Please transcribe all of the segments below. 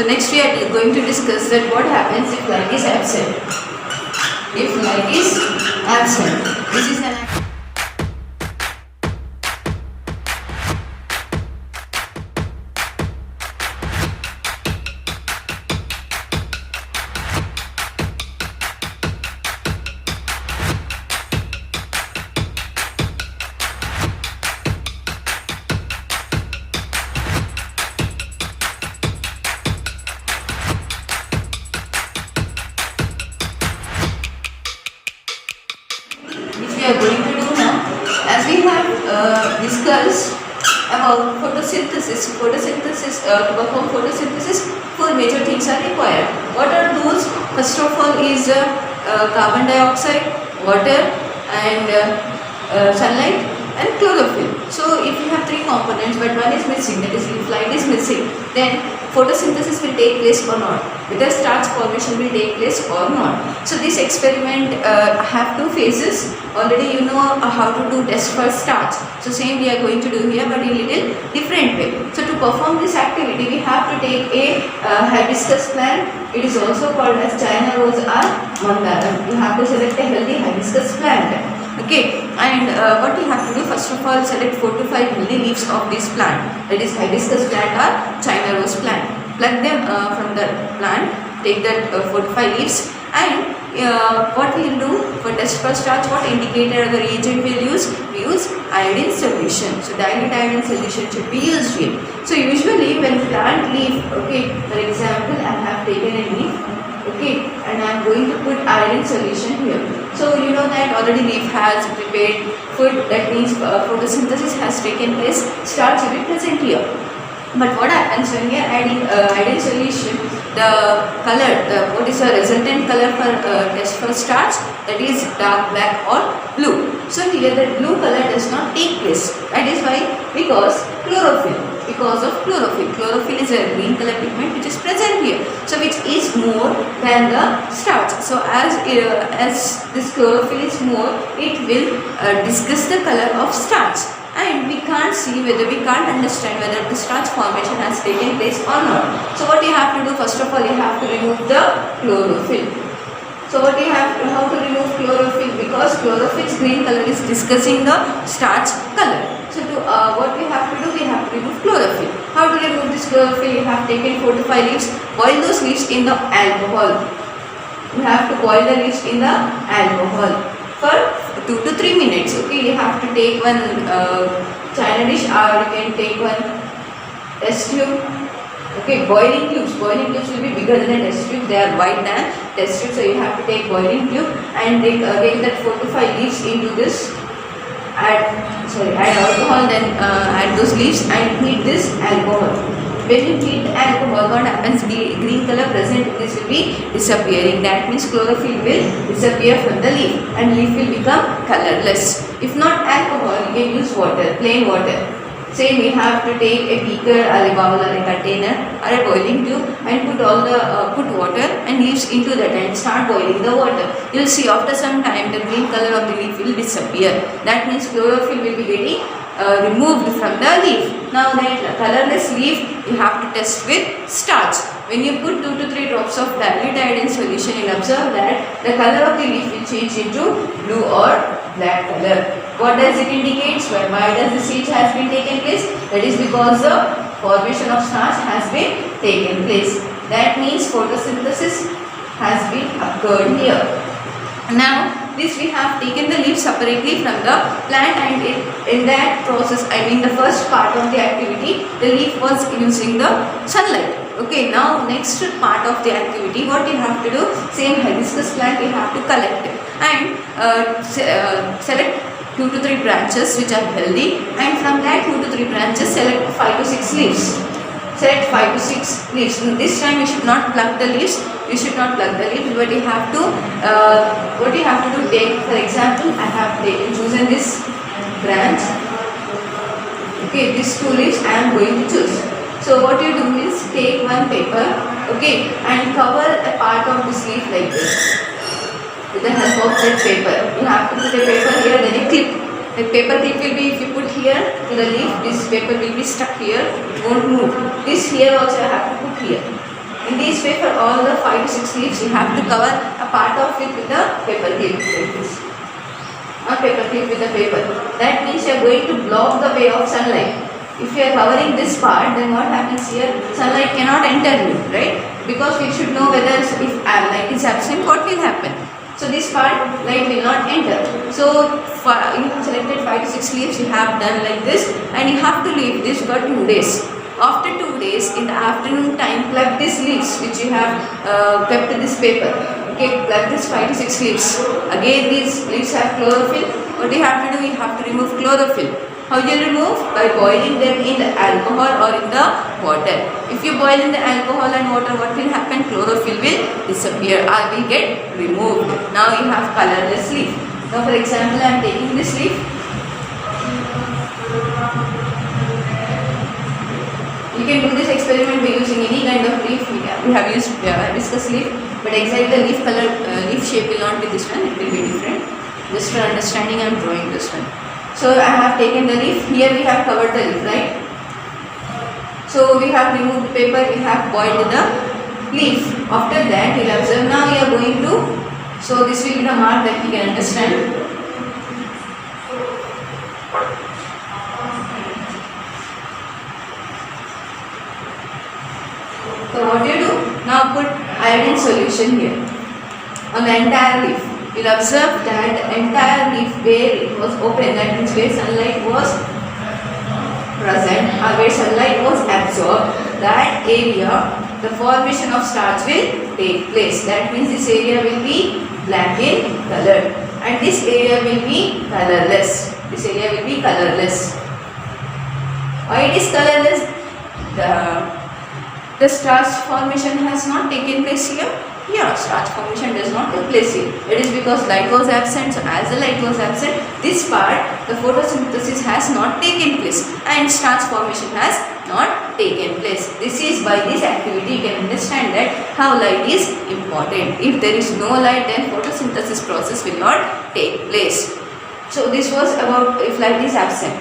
So next we are going to discuss that what happens if light is absent. If light is absent, this is an which we are going to do now. As we have discussed about photosynthesis, to perform photosynthesis, four major things are required. What are those? First of all is carbon dioxide, water, and sunlight and chlorophyll. So if you have three components but one is missing, that is if light is missing, then photosynthesis will take place or not, whether starch formation will take place or not. So this experiment have two phases. Already you know how to do test for starch. So same we are going to do here, but in a little different way. So to perform this activity, we have to take a hibiscus plant. It is also called as China rose or mandara. You have to select a healthy hibiscus plant. Okay, and what you have to do, first of all, select 4 to 5 healthy leaves of this plant, that is hibiscus plant or China rose plant. Pluck them from the plant, take that 4 to 5 leaves, and what we will do for test for starch, what indicator or the reagent we will use? We use iodine solution. So dilute iodine solution should be used here. So usually when plant leaf, okay, for example, I have taken a leaf, okay, and I am going to put iodine solution here. So you know that already leaf has prepared food, that means photosynthesis has taken place, starch will be present here. But what happens when we are adding iodine solution, the color, what is the resultant color for test for starch, that is dark black or blue. So here the blue color does not take place. That is why, because chlorophyll. Because of chlorophyll. Chlorophyll is a green color pigment which is present here. So which is more than the starch. So as this chlorophyll is more, it will discuss the color of starch. And we can't see whether, we can't understand whether the starch formation has taken place or not. So what you have to do, first of all, you have to remove the chlorophyll. So what you have to, how to remove chlorophyll, because chlorophyll's green color is discussing the starch color. So to, what we have to do, we have to remove chlorophyll. How to remove this chlorophyll? You have taken 4 to 5 leaves, boil those leaves in the alcohol. You have to boil the leaves in the alcohol for 2 to 3 minutes. Okay, you have to take one china dish, or you can take one test tube. Okay, boiling tubes. Boiling tubes will be bigger than a test tube. They are wide than test tube. So you have to take boiling tube and take that 4 to 5 leaves into this. Add alcohol, then add those leaves and heat this alcohol. When you heat the alcohol, what happens? Green color present in this will be disappearing. That means chlorophyll will disappear from the leaf and leaf will become colorless. If not alcohol, you can use water, plain water. Same, we have to take a beaker or a bowl or a container or a boiling tube and put all the put water and leaves into that and start boiling the water. You will see after some time the green color of the leaf will disappear. That means chlorophyll will be getting removed from the leaf. Now that colorless leaf you have to test with starch. When you put 2 to 3 drops of dilute iodine solution, you will observe that the color of the leaf will change into blue or black color. What does it indicate? Why does this change has been taken place? That is because the formation of starch has been taken place. That means photosynthesis has been occurred here. Now this we have taken the leaf separately from the plant, and in that process, I mean the first part of the activity, the leaf was using the sunlight. Okay, now next part of the activity, what you have to do, same hibiscus plant you have to collect and select 2 to 3 branches which are healthy, and from that 2 to 3 branches select 5 to 6 leaves. Select 5 to 6 leaves. This time you should not pluck the leaves. You should not pluck the leaves, but you have to what you have to do, take, for example, I have chosen this branch. Okay, these 2 leaves I am going to choose. So what you do is take one paper, okay, and cover a part of this leaf like this with the help of that paper. You have to put a paper here, then a clip. The paper clip will be, if you put here to the leaf, this paper will be stuck here, it won't move. This here also I have to put here. In this way, for all the 5 to 6 leaves, you have to cover a part of it with a paper clip like this. Not paper clip with the paper. That means you are going to block the way of sunlight. If you are covering this part, then what happens here? Sunlight cannot enter you, right? Because we should know whether if light is absent, what will happen. So this part, light will not enter. So you have selected 5 to 6 leaves, you have done like this, and you have to leave this for 2 days. After 2 days, in the afternoon time, plug these leaves which you have kept in this paper. Okay, plug this 5 to 6 leaves. Again, these leaves have chlorophyll. What you have to do, you have to remove chlorophyll. How you remove? By boiling them in the alcohol or in the water. If you boil in the alcohol and water, what will happen? Chlorophyll will disappear or will get removed. Now you have colorless leaf. Now for example, I am taking this leaf. You can do this experiment by using any kind of leaf. We have used hibiscus leaf, but exactly the leaf color, leaf shape will not be this one. It will be different. Just for understanding, I am drawing this one. So I have taken the leaf. Here we have covered the leaf, right? So we have removed the paper. We have boiled the leaf. After that, you will observe. Now we are going to. So this will be the mark that we can understand. So what you do? Now put iodine solution here on the entire leaf. You will observe that the entire leaf where it was open, that means where sunlight was present or where sunlight was absorbed, that area the formation of starch will take place. That means this area will be black in color and this area will be colorless. This area will be colorless. Why it is colorless? The starch formation has not taken place here. Here, starch formation does not take place here. It is because light was absent. So, as the light was absent, this part, the photosynthesis has not taken place and starch formation has not taken place. This is by this activity you can understand that how light is important. If there is no light, then photosynthesis process will not take place. So, this was about if light is absent.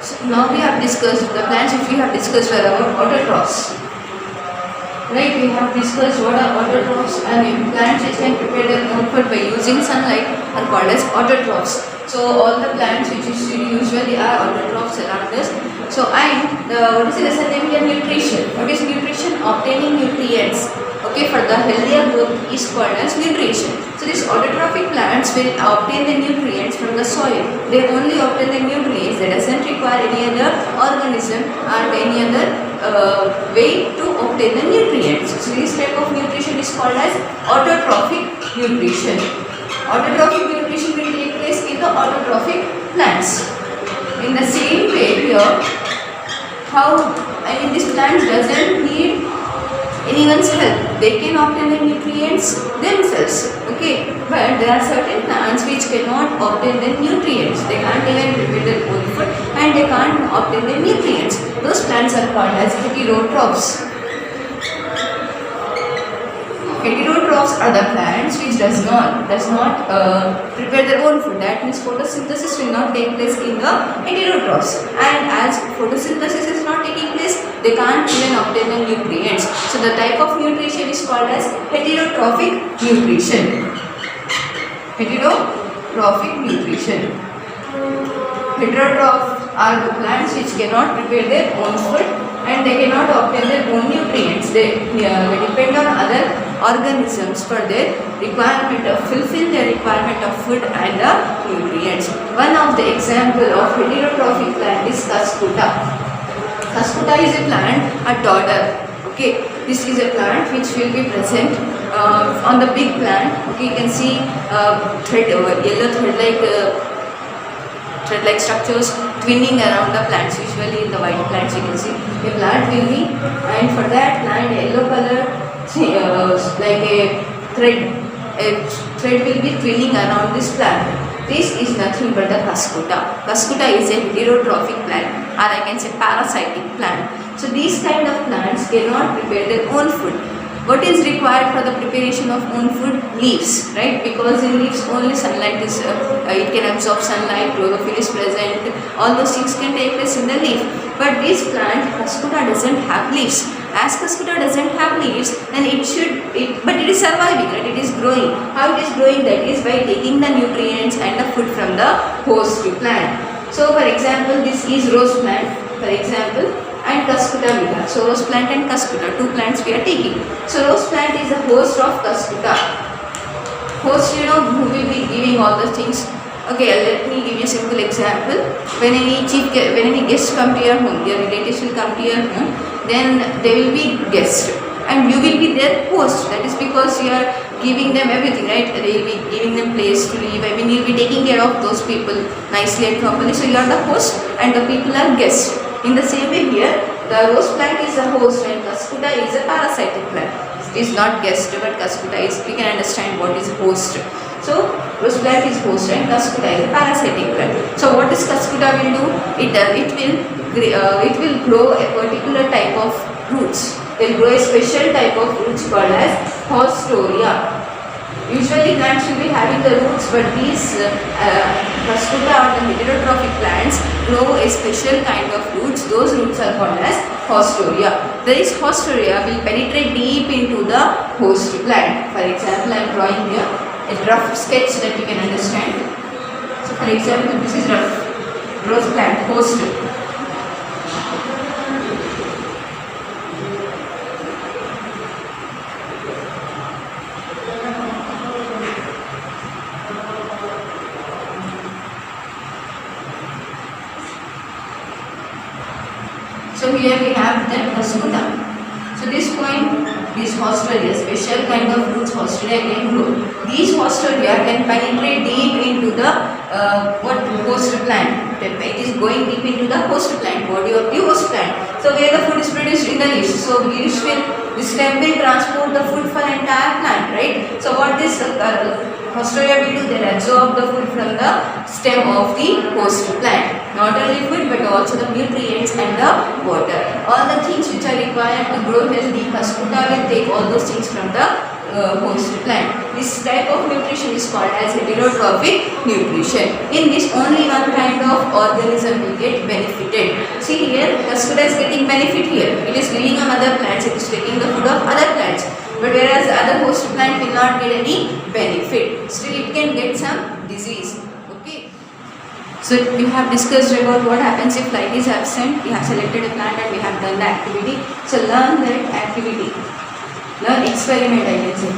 So, now we have discussed the plants which we have discussed were about autotrophs. Right, we have discussed what are autotrophs and plants which can prepare their own food by using sunlight are called as autotrophs. So all the plants which usually are autotrophs around us. So what is the lesson name here? Nutrition. What is nutrition? Obtaining nutrients. Okay, for the healthier growth is called as nutrition. So these autotrophic plants will obtain the nutrients from the soil. They only obtain the nutrients. They doesn't require any other organism or any other way to obtain the nutrients. So this type of nutrition is called as autotrophic nutrition. Autotrophic nutrition will take place in the autotrophic plants. In the same way here, this plant doesn't need anyone's help. They can obtain the nutrients themselves. Okay, but there are certain plants which cannot obtain the nutrients. They can't even prepare their own food and they can't obtain the nutrients. Those plants are called as heterotrophs. Heterotrophs are the plants which does not prepare their own food. That means photosynthesis will not take place in the heterotrophs. And as photosynthesis is not taking place, they can't even obtain the nutrients. So the type of nutrition is called as heterotrophic nutrition. Heterotrophic nutrition. Heterotrophs are the plants which cannot prepare their own food and they cannot obtain their own nutrients. They depend on other organisms for their requirement of fulfill their requirement of food and the nutrients. One of the example of heterotrophic plant is Cuscuta. Cuscuta is a plant, a dodder. Okay, this is a plant which will be present on the big plant. Okay, you can see yellow thread-like structures twinning around the plants. Usually in the white plants you can see a plant will be, and for that plant yellow color like a thread will be twinning around this plant. This is nothing but the Cuscuta. Cuscuta is a heterotrophic plant, or I can say parasitic plant. So these kind of plants cannot prepare their own food. What is required for the preparation of own food? Leaves, right? Because in leaves only sunlight is, it can absorb sunlight, chlorophyll is present, all those things can take place in the leaf. But this plant, Cuscuta, doesn't have leaves. As Cuscuta doesn't have leaves, then but it is surviving, right? It is growing. How it is growing? That is by taking the nutrients and the food from the host plant. So for example, this is rose plant, for example, and Cuscuta we have. So rose plant and Cuscuta, two plants we are taking. So rose plant is the host of Cuscuta. Host, who will be giving all the things. Okay, let me give you a simple example. When any guest come to your home, your relatives will come to your home, then they will be guests, and you will be their host. That is because you are giving them everything, right? They will be giving them place to live. I mean, you will be taking care of those people nicely and properly. So you are the host, and the people are guests. In the same way here, the rose plant is a host, and Cuscuta is a parasitic plant. It is not guest, but Cuscuta is. We can understand what is host. So rose plant is host and Cuscuta is a parasitic plant. So what this Cuscuta will do? It will grow a particular type of roots. It will grow a special type of roots called as haustoria. Usually plants will be having the roots, but these Cuscuta or the heterotrophic plants grow a special kind of roots. Those roots are called as haustoria. This haustoria will penetrate deep into the host plant. For example, I am drawing here a rough sketch that you can understand. So for example, this is rose plant, host. So here we have the Cuscuta. So this point, this haustoria, special kind of roots haustoria can grow. These haustoria can penetrate deep into the host plant. It is going deep into the host plant, body of the host plant. So where the food is produced in the leaves. So this stem will transport the food for entire plant, right? So what this haustoria will do, they absorb the food from the stem of the host plant. Not only food but also the nutrients and the water. All the things which are required to grow healthy, Cuscuta will take all those things from the host plant. This type of nutrition is called as heterotrophic nutrition. In this, only one kind of organism will get benefited. See here, Cuscuta is getting benefit here. It is living on other plants. It is taking the food of other plants. But whereas the other host plant will not get any benefit. Still, it can get some disease. Okay. So we have discussed about what happens if light is absent. We have selected a plant and we have done the activity. So learn that activity. Learn experiment, I can say.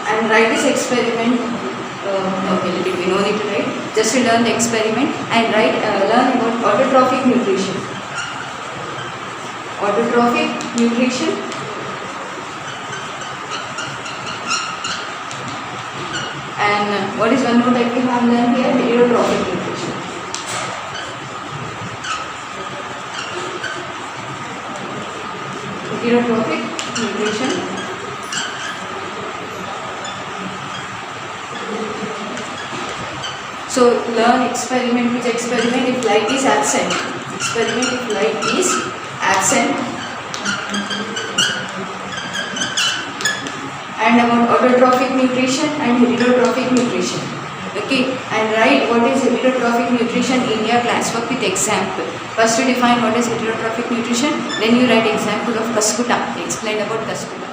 And write this experiment. Okay, we no need to write. Just to learn the experiment and learn about autotrophic nutrition. Autotrophic nutrition. And what is one more that we have learned here? Heterotrophic nutrition. Heterotrophic nutrition. So learn experiment. Which experiment? If light is absent. Experiment if light is absent. And about autotrophic nutrition and heterotrophic nutrition. Okay, and write what is heterotrophic nutrition in your classwork with example. First you define what is heterotrophic nutrition, then you write example of Cuscuta. Explain about Cuscuta.